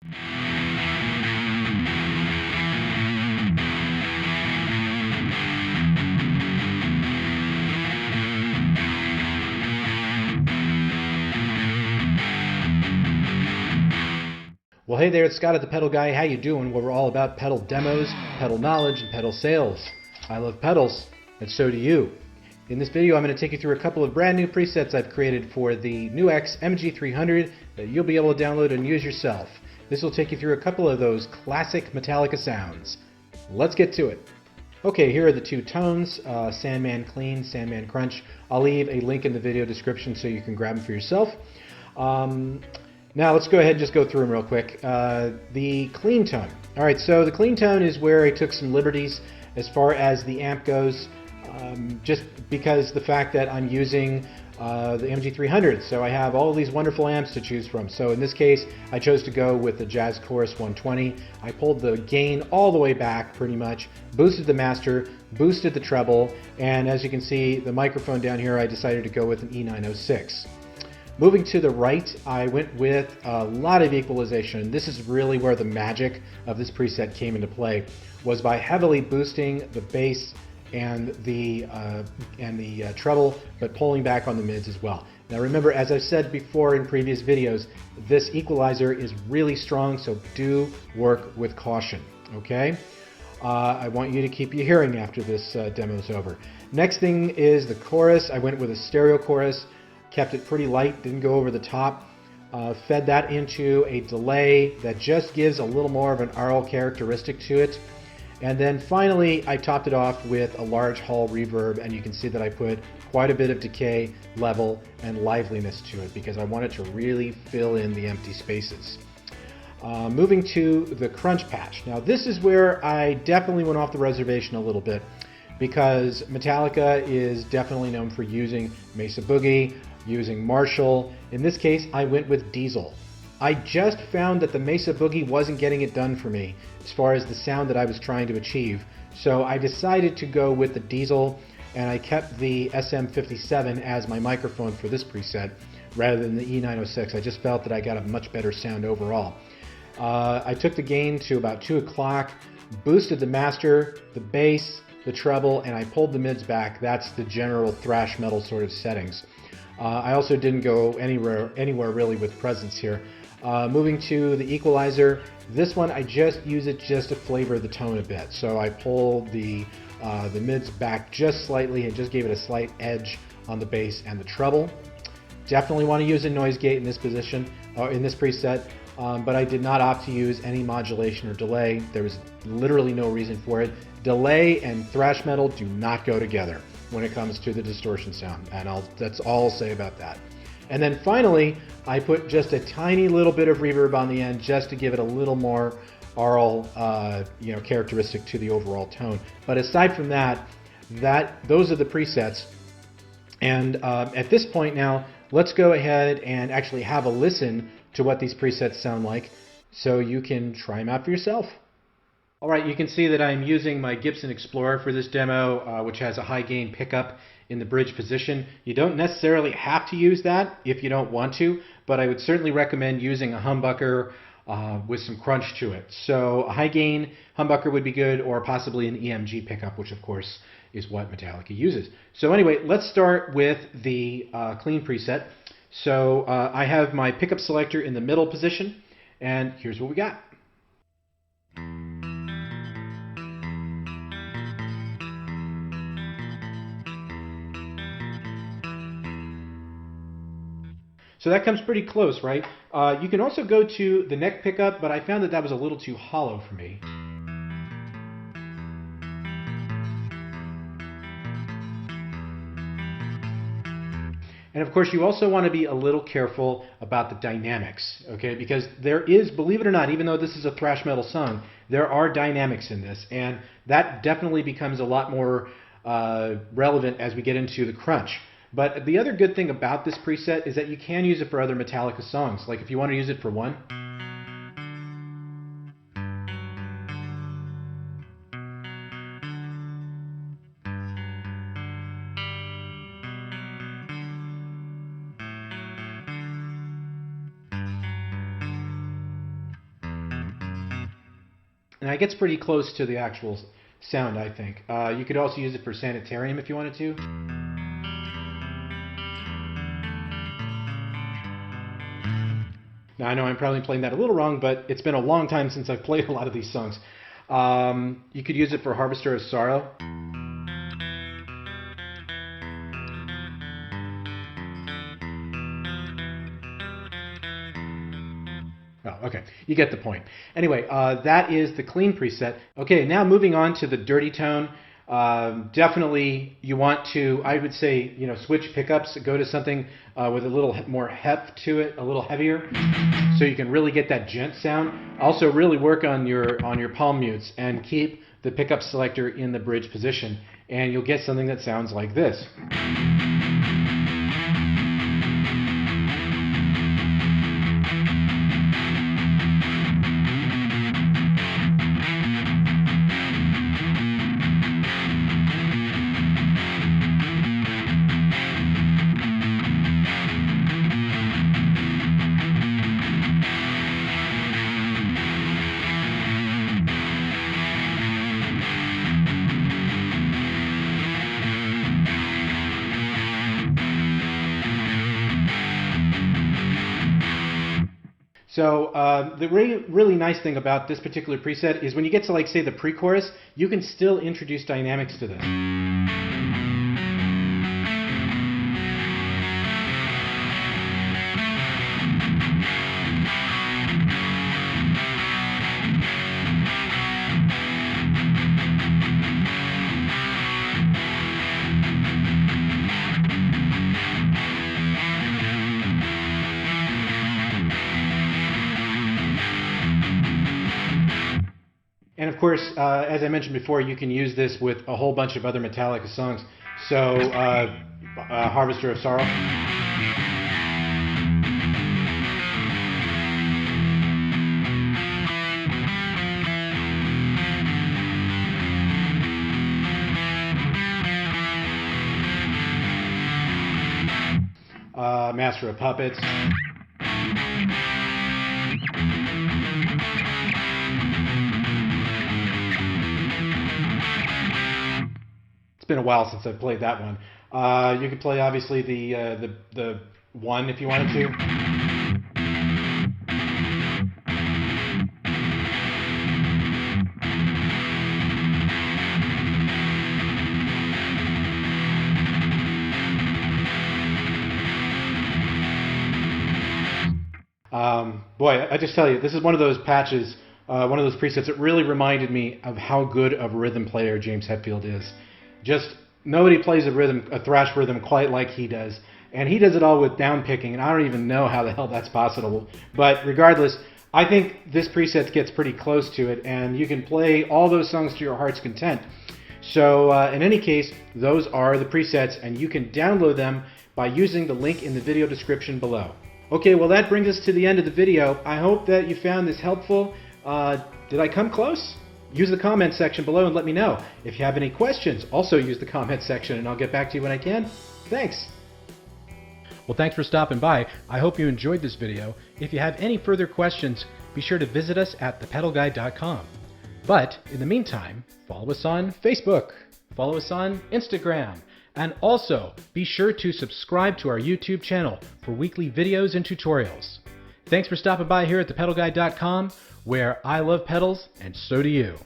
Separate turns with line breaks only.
Well, hey there, it's Scott at the Pedal Guy. How you doing? Well, we're all about pedal demos, pedal knowledge, and pedal sales. I love pedals, and so do you. In this video, I'm going to take you through a couple of brand new presets I've created for the NuX MG-300 that you'll be able to download and use yourself. This will take you through a couple of those classic Metallica sounds. Let's get to it. Okay, here are the two tones, Sandman Clean, Sandman Crunch. I'll leave a link in the video description so you can grab them for yourself. Now let's go ahead and just go through them real quick. The clean tone. Alright, so the clean tone is where I took some liberties as far as the amp goes, just because the fact that I'm using the MG-300, so I have all these wonderful amps to choose from. So in this case, I chose to go with the Jazz Chorus 120. I pulled the gain all the way back pretty much, boosted the master, boosted the treble, and as you can see, the microphone down here, I decided to go with an E906. Moving to the right, I went with a lot of equalization. This is really where the magic of this preset came into play, was by heavily boosting the bass and the treble, but pulling back on the mids as well. Now remember, as I've said before in previous videos, this equalizer is really strong, so do work with caution, okay? I want you to keep your hearing after this demo's over. Next thing is the chorus. I went with a stereo chorus. Kept it pretty light, didn't go over the top, fed that into a delay that just gives a little more of an aural characteristic to it. And then finally, I topped it off with a large hall reverb, and you can see that I put quite a bit of decay, level, and liveliness to it because I wanted to really fill in the empty spaces. Moving to the crunch patch. Now this is where I definitely went off the reservation a little bit because Metallica is definitely known for using Mesa Boogie, using Marshall. In this case, I went with Diesel. I just found that the Mesa Boogie wasn't getting it done for me as far as the sound that I was trying to achieve. So I decided to go with the Diesel, and I kept the SM57 as my microphone for this preset rather than the E906. I just felt that I got a much better sound overall. I took the gain to about 2 o'clock, boosted the master, the bass, the treble, and I pulled the mids back. That's the general thrash metal sort of settings. I also didn't go anywhere really with presence here. Moving to the equalizer, this one I just use it just to flavor the tone a bit. So I pulled the mids back just slightly and just gave it a slight edge on the bass and the treble. Definitely want to use a noise gate in this position, or in this preset, but I did not opt to use any modulation or delay. There was literally no reason for it. Delay and thrash metal do not go together when it comes to the distortion sound, and that's all I'll say about that. And then finally, I put just a tiny little bit of reverb on the end just to give it a little more aural, characteristic to the overall tone. But aside from that, those are the presets. And at this point now, let's go ahead and actually have a listen to what these presets sound like, so you can try them out for yourself. Alright, you can see that I'm using my Gibson Explorer for this demo, which has a high gain pickup in the bridge position. You don't necessarily have to use that if you don't want to, but I would certainly recommend using a humbucker with some crunch to it. So a high gain humbucker would be good, or possibly an EMG pickup, which of course is what Metallica uses. So anyway, let's start with the clean preset. So I have my pickup selector in the middle position, and here's what we got. So that comes pretty close, right? You can also go to the neck pickup, but I found that was a little too hollow for me. And of course, you also want to be a little careful about the dynamics, okay? Because there is, believe it or not, even though this is a thrash metal song, there are dynamics in this, and that definitely becomes a lot more relevant as we get into the crunch. But the other good thing about this preset is that you can use it for other Metallica songs. Like if you want to use it for one. And that gets pretty close to the actual sound, I think. You could also use it for Sanitarium if you wanted to. Now I know I'm probably playing that a little wrong, but it's been a long time since I've played a lot of these songs. You could use it for Harvester of Sorrow. Oh, okay. You get the point. Anyway, that is the clean preset. Okay, now moving on to the dirty tone. Definitely you want to, I would say, switch pickups, go to something with a little more heft to it, a little heavier, so you can really get that gent sound. Also really work on your palm mutes and keep the pickup selector in the bridge position, and you'll get something that sounds like this. So the really nice thing about this particular preset is when you get to, like, say, the pre-chorus, you can still introduce dynamics to this. And of course, as I mentioned before, you can use this with a whole bunch of other Metallica songs. So, Harvester of Sorrow. Master of Puppets. It's been a while since I've played that one. You could play, obviously, the one if you wanted to. Boy, I just tell you, this is one of those patches, one of those presets that really reminded me of how good of a rhythm player James Hetfield is. Just nobody plays a thrash rhythm quite like he does. And he does it all with down picking, and I don't even know how the hell that's possible. But regardless, I think this preset gets pretty close to it, and you can play all those songs to your heart's content. So in any case, those are the presets, and you can download them by using the link in the video description below. Okay, well, that brings us to the end of the video. I hope that you found this helpful. Did I come close? Use the comment section below and let me know. If you have any questions, also use the comment section and I'll get back to you when I can. Thanks. Well, thanks for stopping by. I hope you enjoyed this video. If you have any further questions, be sure to visit us at thepedalguy.com. But in the meantime, follow us on Facebook, follow us on Instagram, and also be sure to subscribe to our YouTube channel for weekly videos and tutorials. Thanks for stopping by here at thepedalguy.com, where I love pedals and so do you.